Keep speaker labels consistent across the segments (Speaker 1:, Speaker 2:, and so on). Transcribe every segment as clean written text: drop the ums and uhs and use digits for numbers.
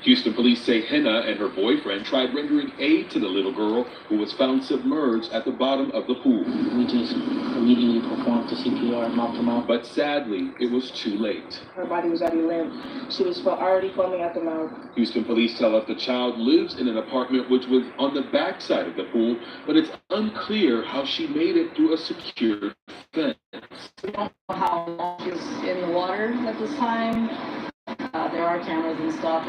Speaker 1: Houston police say Henna and her boyfriend tried rendering aid to the little girl who was found submerged at the bottom of the pool.
Speaker 2: We just immediately performed the CPR mouth to mouth.
Speaker 1: But sadly, it was too late.
Speaker 3: Her body was already limp. She was already foaming at the mouth.
Speaker 1: Houston police tell us the child lives in an apartment which was on the backside of the pool, but it's unclear how she made it through a secured fence.
Speaker 4: We don't know how long she was in the water at this time. There are cameras and stuff.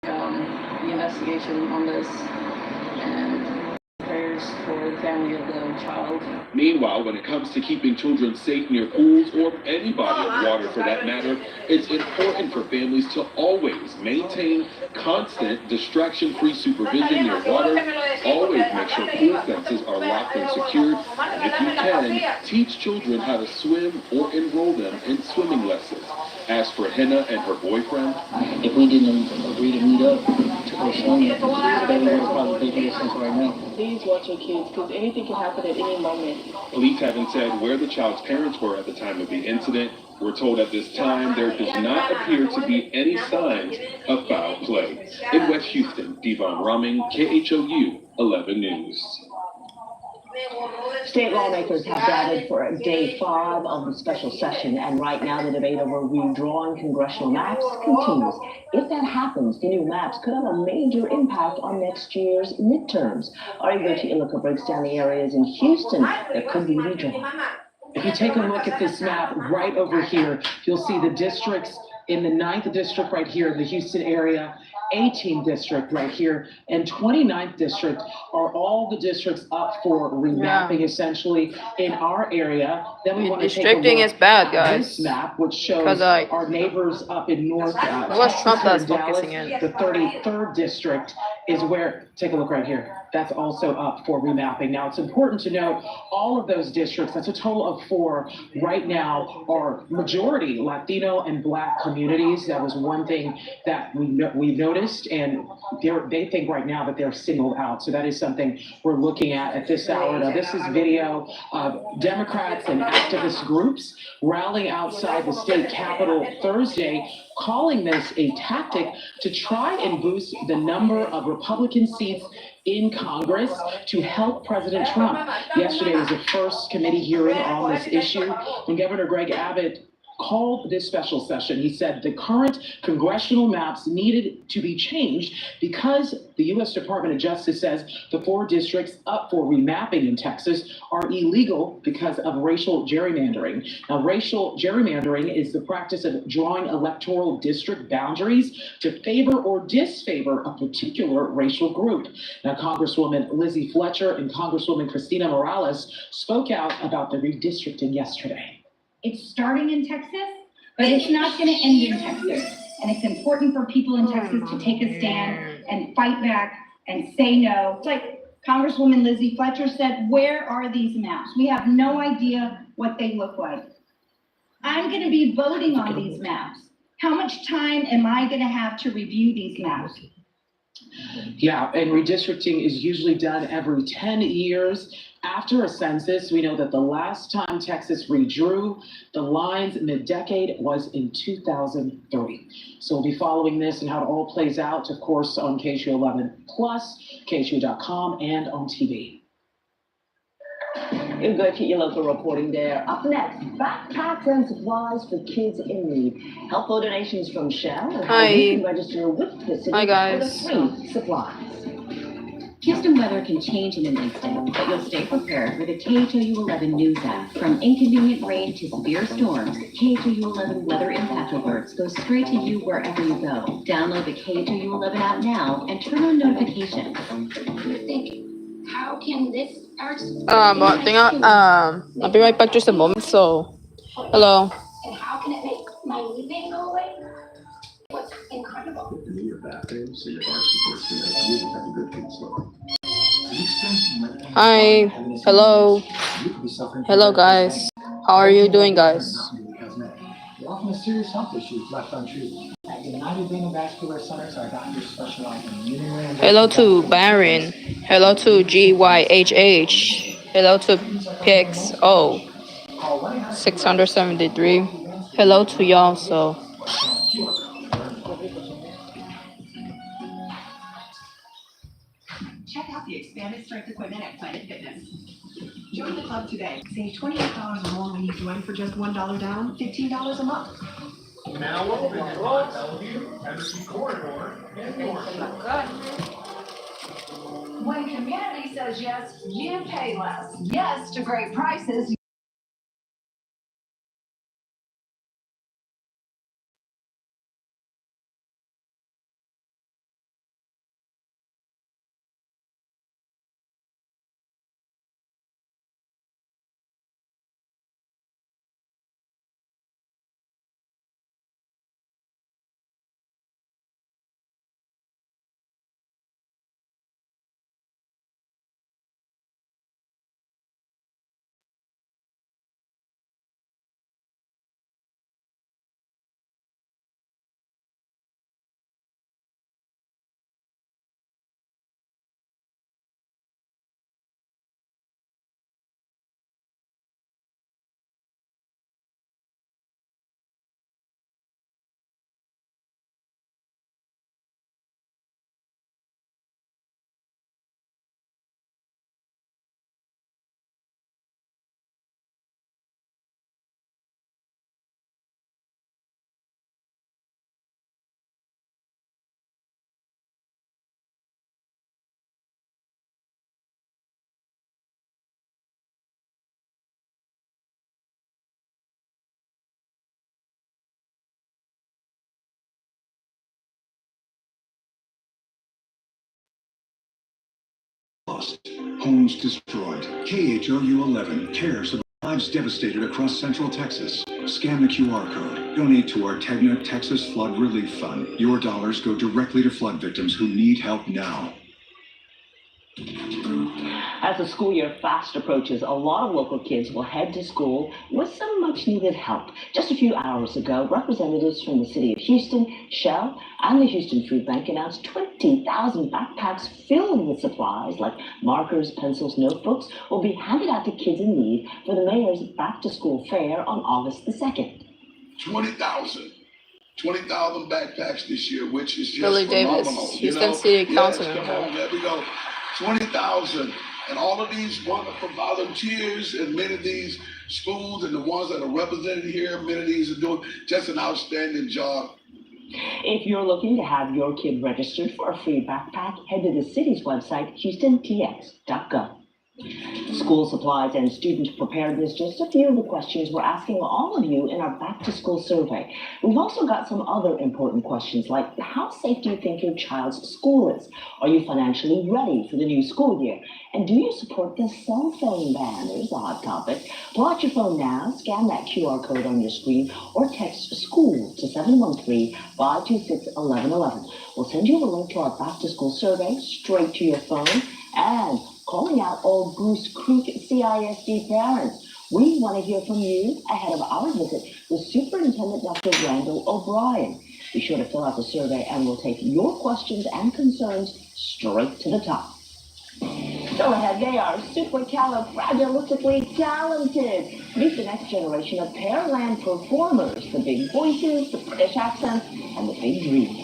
Speaker 4: The investigation on this and prayers for the family of the child.
Speaker 1: Meanwhile, when it comes to keeping children safe near pools or any body of water for that matter, it's important for families to always maintain constant distraction-free supervision near water. Always make sure pool fences are locked and secured. And if you can, teach children how to swim or enroll them in swimming lessons. As for Henna and her boyfriend,
Speaker 2: if we didn't agree to meet up to go swimming, they would probably be distance right now.
Speaker 3: Please watch your kids, because anything can happen at any moment.
Speaker 1: Police haven't said where the child's parents were at the time of the incident. We're told at this time there does not appear to be any signs of foul play. In West Houston, Devon Rumming, KHOU 11 News.
Speaker 5: State lawmakers have gathered for day 5 of the special session, and right now the debate over redrawn congressional maps continues. If that happens, the new maps could have a major impact on next year's midterms. Our Igoti Ilika breaks down the areas in Houston that could be redrawn.
Speaker 6: If you take a look at this map right over here, you'll see the districts in the 9th district right here in the Houston area, 18th district right here, and 29th district are all the districts up for remapping essentially in our area. Then we want to take a look
Speaker 7: is bad, guys.
Speaker 6: This map, which shows our neighbors up in North
Speaker 7: Trump that's
Speaker 6: Dallas.
Speaker 7: focusing in.
Speaker 6: The 33rd district is where, take a look right here. That's also up for remapping. Now, it's important to note all of those districts, that's a total of 4 right now, are majority Latino and Black communities. That was one thing that we've noticed, and they think right now that they're singled out. So that is something we're looking at this hour. Now, this is video of Democrats and activist groups rallying outside the state capitol Thursday, calling this a tactic to try and boost the number of Republican seats in Congress to help President Trump. Yesterday was the first committee hearing on this issue when Governor Greg Abbott called this special session. He said the current congressional maps needed to be changed because the U.S. Department of Justice says the 4 districts up for remapping in Texas are illegal because of racial gerrymandering. Now, racial gerrymandering is the practice of drawing electoral district boundaries to favor or disfavor a particular racial group. Now, Congresswoman Lizzie Fletcher and Congresswoman Christina Morales spoke out about the redistricting yesterday.
Speaker 8: It's starting in Texas, but it's not going to end in Texas. And it's important for people in Texas to take a stand and fight back and say no. It's like Congresswoman Lizzie Fletcher said, where are these maps? We have no idea what they look like. I'm going to be voting on these maps. How much time am I going to have to review these maps?
Speaker 6: Yeah, and redistricting is usually done every 10 years. After a census, we know that the last time Texas redrew the lines mid-decade was in 2003. So we'll be following this and how it all plays out, of course, on KHOU 11 Plus, KHOU.com, and on TV.
Speaker 5: You'll go to your local reporting there. Up next, backpacks and supplies for kids in need. Helpful donations from Shell and how you can register with the city for the free supplies.
Speaker 9: Houston weather can change in an instant, but you'll stay prepared with a KHOU 11 News app. From inconvenient rain to severe storms, KHOU 11 weather impact alerts go straight to you wherever you go. Download the KHOU 11 app now and turn on notifications.
Speaker 10: How can this
Speaker 7: I'll be right back just a moment, so hello.
Speaker 10: And how can it make my knee pain go away? What's incredible.
Speaker 11: In your bathroom, so your bar supports you really have a good thing slow.
Speaker 7: Hi, hello guys, how are you doing, guys?
Speaker 12: Often a serious health issues left untreated. At United Vein and Vascular Centers, our doctors specialize in urinary.
Speaker 7: Hello to Baron. Hello to GYHH. Hello to PXO 673. Hello to y'all. So
Speaker 13: the expanded strength equipment at Planet Fitness. Join the club today. Save $28 or more when you join for just $1 down, $15 a month.
Speaker 12: Now open at Bellevue, Embassy Corridor, and North.
Speaker 13: When community says yes, you pay less. Yes to great prices.
Speaker 14: Lost, homes destroyed. KHOU 11 cares about lives devastated across Central Texas. Scan the QR code. Donate to our Tegna Texas Flood Relief Fund. Your dollars go directly to flood victims who need help now.
Speaker 5: As the school year fast approaches, a lot of local kids will head to school with some much needed help. Just a few hours ago, representatives from the city of Houston, Shell, and the Houston Food Bank announced 20,000 backpacks filled with supplies like markers, pencils, notebooks will be handed out to kids in need for the mayor's back to school fair on August the 2nd.
Speaker 15: 20,000 backpacks this year, which is just
Speaker 7: Billy
Speaker 15: phenomenal.
Speaker 7: Davis, Houston City Councilman.
Speaker 15: Yes, come on, there we go. 20,000. And all of these wonderful volunteers and many of these schools and the ones that are represented here, many of these are doing just an outstanding job.
Speaker 5: If you're looking to have your kid registered for a free backpack, head to the city's website, houstontx.gov. School supplies and student preparedness, just a few of the questions we're asking all of you in our back to school survey. We've also got some other important questions like how safe do you think your child's school is? Are you financially ready for the new school year? And do you support the cell phone ban? There's a hot topic. Pull out your phone now, scan that QR code on your screen, or text SCHOOL to 713-526-1111. We'll send you a link to our back to school survey straight to your phone. And calling out all Goose Creek CISD parents, we want to hear from you ahead of our visit with Superintendent Dr. Randall O'Brien. Be sure to fill out the survey and we'll take your questions and concerns straight to the top. Go ahead, they are supercalifragilistically talented. Meet the next generation of Pearland performers, the big voices, the British accents, and the big dreams.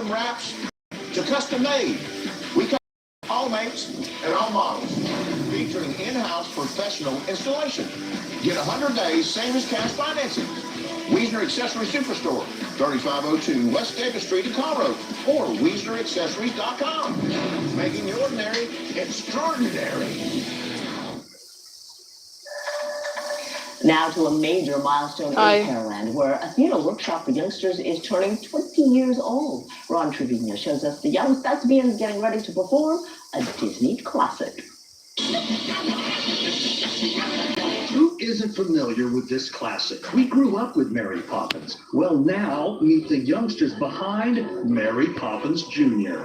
Speaker 16: custom wraps to custom made. We cover all makes and all models, featuring in-house professional installation. Get 100 days, same as cash financing. Wiesner Accessory Superstore, 3502 West Davis Street in Colorado, or WiesnerAccessories.com. Making the ordinary extraordinary.
Speaker 5: Now to a major milestone in Pearland, where a theater workshop for youngsters is turning 20 years old. Ron Trevino shows us the young thespians getting ready to perform a Disney classic.
Speaker 17: Who isn't familiar with this classic? We grew up with Mary Poppins. Well, now meet the youngsters behind Mary Poppins Jr.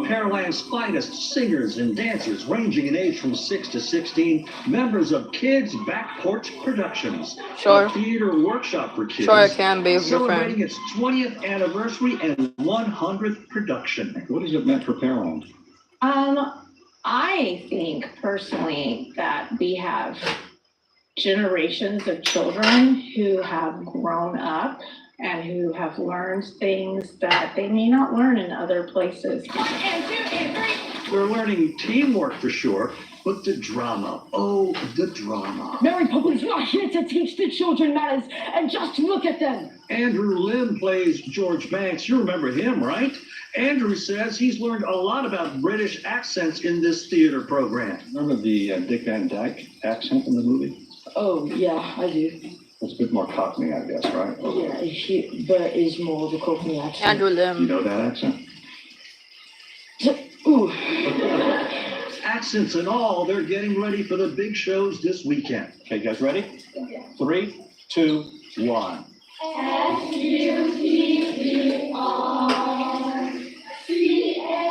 Speaker 17: Pearland's finest singers and dancers, ranging in age from 6 to 16, members of Kids Back Porch Productions.
Speaker 7: Sure.
Speaker 17: A theater workshop for kids.
Speaker 7: Sure, I can be your
Speaker 17: celebrating
Speaker 7: friend.
Speaker 17: its 20th anniversary and 100th production.
Speaker 11: What is it meant for Pearland?
Speaker 3: I think personally that we have generations of children who have grown up and who have learned things that they may not learn in other places.
Speaker 17: We're learning teamwork for sure, but the drama, oh, the drama.
Speaker 5: Mary Poppins not here to teach the children manners, and just look at them.
Speaker 17: Andrew Lim plays George Banks. You remember him, right? Andrew says he's learned a lot about British accents in this theater program.
Speaker 11: Remember the Dick Van Dyke accent in the movie?
Speaker 3: Oh, yeah, I do.
Speaker 11: It's a bit more Cockney, I guess, right?
Speaker 3: Yeah, there is more of a Cockney accent.
Speaker 7: Andrew Lim.
Speaker 11: You know that accent?
Speaker 3: Ooh.
Speaker 17: Accents and all, they're getting ready for the big shows this weekend.
Speaker 11: Okay, guys ready? 3, 2, 1.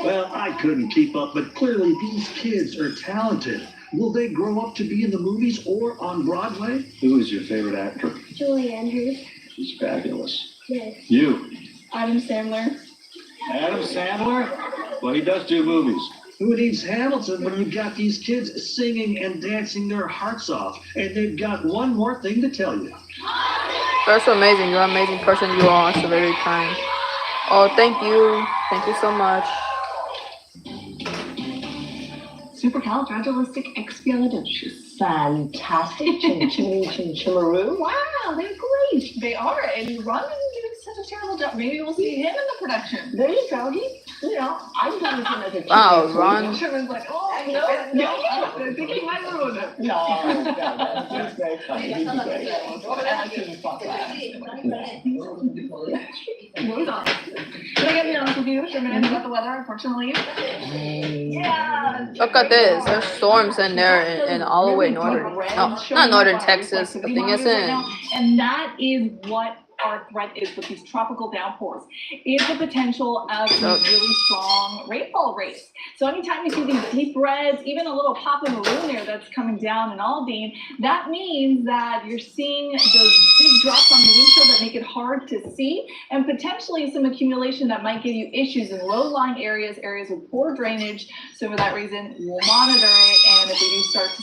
Speaker 17: Well, I couldn't keep up, but clearly these kids are talented. Will they grow up to be in the movies or on Broadway?
Speaker 11: Who is your favorite actor?
Speaker 10: Julie Andrews.
Speaker 11: She's fabulous.
Speaker 10: Yes.
Speaker 11: You?
Speaker 3: Adam Sandler.
Speaker 11: Adam Sandler? Well, he does do movies.
Speaker 17: Who needs Hamilton when you've got these kids singing and dancing their hearts off? And they've got one more thing to tell you.
Speaker 7: That's so amazing. You're an amazing person. You are so very kind. Oh, thank you. Thank you so much.
Speaker 5: Supercalifragilisticexpialidocious. Fantastic. Chimchimmaroo. Wow, they're great.
Speaker 4: They are, and Ron did such a terrible job. Maybe we'll see him in the production.
Speaker 5: There you go. I've done him as a kid.
Speaker 7: Wow, Ron.
Speaker 4: Sherman's like, oh, no, I think he might ruin it.
Speaker 5: No, he's very funny. He's great. I like him fun.
Speaker 4: Moving on. But I gotta be honest with you, Sherman, about the weather, unfortunately. Yeah.
Speaker 7: Look at this. There's storms in there in all the way northern. No, not northern Texas. The thing is in.
Speaker 4: And that is what our threat is with these tropical downpours, is the potential of these really strong rainfall rates. So anytime you see these deep reds, even a little pop of maroon there that's coming down in Aldine, that means that you're seeing those big drops on the windshield that make it hard to see, and potentially some accumulation that might give you issues in low-lying areas with poor drainage. So for that reason, we'll monitor it, and if we do start to